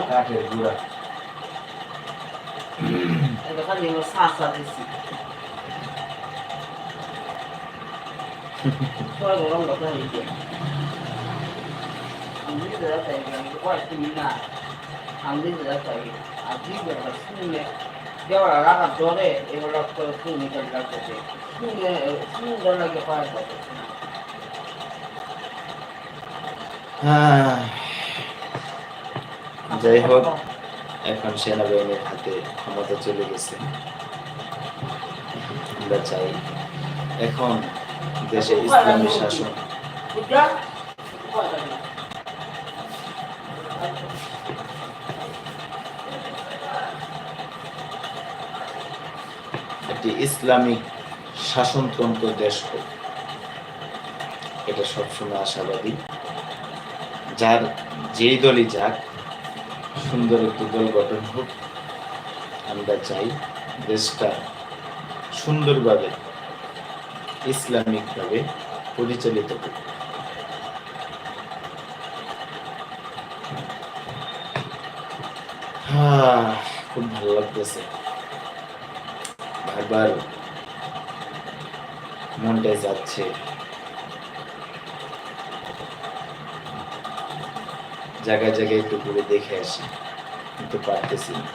কাঠের গুঁড়া খালি সাঁচা দিছি গরম কথা হয়েছে আমি চাই তুমি না আমি চাই আজই শুনে দেওয়ার রাখার জলে এগুলো শুনে লাগতেছে শুনে সুন্দর লাগে পাওয়া যাচ্ছে না যাই হোক এখন সেনাবাহিনীর হাতে ক্ষমতা চলে গেছে আমরা চাই এখন দেশে ইসলামী শাসন একটি ইসলামিক শাসনতন্ত্র দেশ হোক, এটা সবসময় আশাবাদী। যার যেই দলই যাক, সুন্দর একটি দল গঠন হোক। আমরা চাই দেশটা সুন্দরভাবে ইসলামিকভাবে পরিচালিত হোক। খুব ভালো লাগতেছে, বারবার মনটাই যাচ্ছে জায়গায় জায়গায় একটু ঘুরে দেখে আসি, কিন্তু পারতেছি না।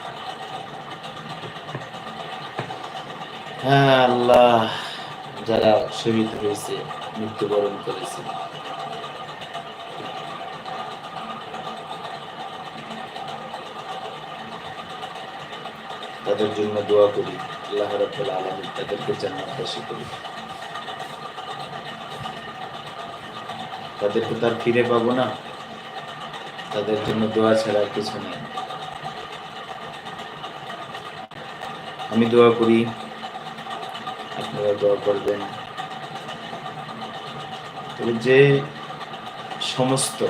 আল্লাহ, যারা শহীদ হয়েছে, মৃত্যুবরণ করেছে, তাদের জন্য দোয়া করি, আল্লাহ রাব্বুল আলামিন তাদেরকে জান্নাতবাসী করুন। তাদেরকে তার ফিরে পাবো না, তাদের জন্য দোয়া ছাড়া কিছু নেই। আমি দোয়া করি, আপনারা দোয়া করবেন। তবে যে সমস্ত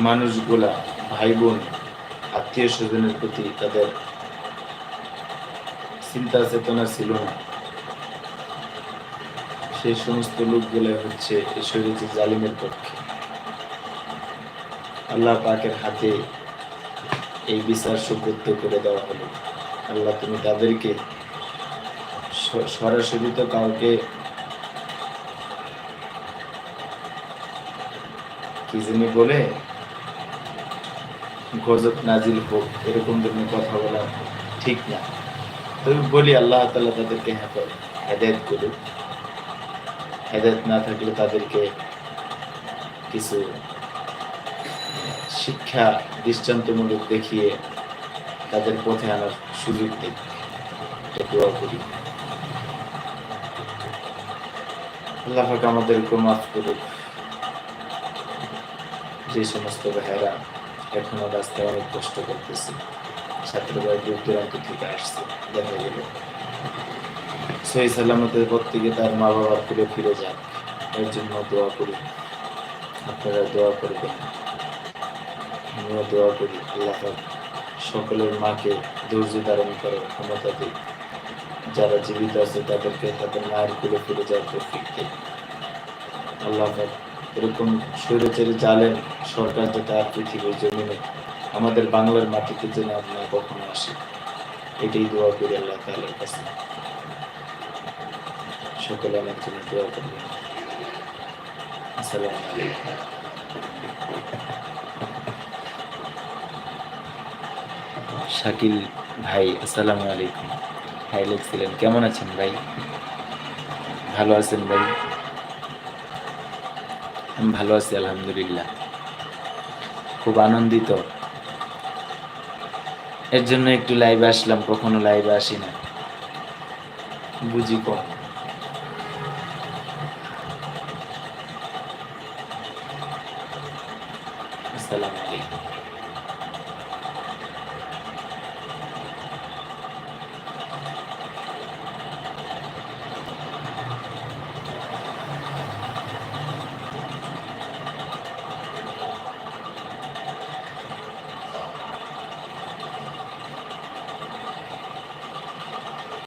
মানুষগুলা, ভাই বোন, আত্মীয় স্বজনের প্রতি তাদের চিন্তা চেতনা ছিল না, সেই সমস্ত লোকগুলো হচ্ছে শরীয়তে জালিমের পক্ষে। আল্লাহ পাকের হাতে এই বিচার সুপর্দ করে দেওয়া হলো। আল্লাহ, তুমি তাদেরকে সরাসরি তো কাউকে কি জানি বলে গজব নাজিল হোক, এরকম ধরনের কথা বলা ঠিক না। তবে বলি, আল্লাহ তাআলা তাদেরকে হেদায়েত করুক। হেদায়েত না থাকলে তাদেরকে কিছু শিক্ষা দৃষ্টান্তমূলক দেখিয়ে তাদের পথে আনার সুযোগ দেখ, দোয়া করি। আল্লাহ পাক আমাদেরকে মাফ করুক। যে সমস্ত ভাইয়েরা এখনো রাস্তায় অনেক কষ্ট করতেছে, ছাত্ররা দূর দূরান্ত থেকে আসছে, দেখা গেল সহি সালামতের পর থেকে তার মা বাবার ফিরে ফিরে যান, এর জন্য দোয়া করি। আপনারা দোয়া করবেন, আমিও দোয়া করি। আল্লাহ পাক সকলের মাকে ধৈর্য ধারণ করার ক্ষমতা দিক। যারা জীবিত আছে তাদেরকে তাদের মায়ের ফিরে ফিরে যাওয়ার তৌফিক দিক। আল্লাহ পাক এরকম স্বৈরাচারী জালেম সরকার যাতে আর পৃথিবীর জমিনে আমাদের বাংলার মাটিতে যেন না কখনো আসে, এটাই দোয়া করি আল্লাহ তাআলার কাছে। সকলে আমার জন্য দোয়া করবেন। আসসালামু আলাইকুম। শাকিল ভাই, আসসালামু আলাইকুম। ভাই লিখছিলেন, কেমন আছেন ভাই? ভালো আছেন ভাই? আমি ভালো আছি আলহামদুলিল্লাহ। খুব আনন্দিত, এর জন্য একটু লাইভে আসলাম। কখনো লাইভে আসি না, বুঝি কম। আসসালামু আলাইকুম।